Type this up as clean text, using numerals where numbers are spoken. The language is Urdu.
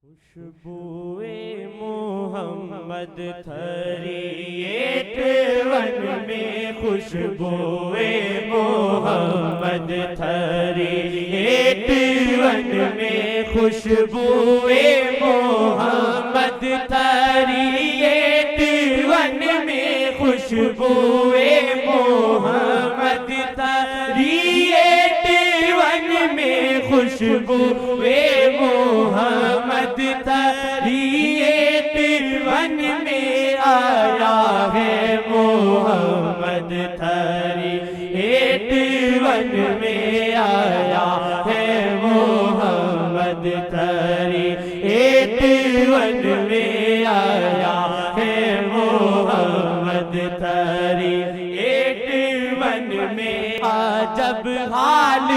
خوشبوئے محمد 38 میں، خوشبوئے محمد 38 میں، خوشبوئے محمد 38 میں، خوشبوئے محمد 38 میں، خوشبوئے محمد 38 میں آیا ہے محمد 38 میں آیا ہے محمد 38 میں آیا ہے محمد 38 میں جب حال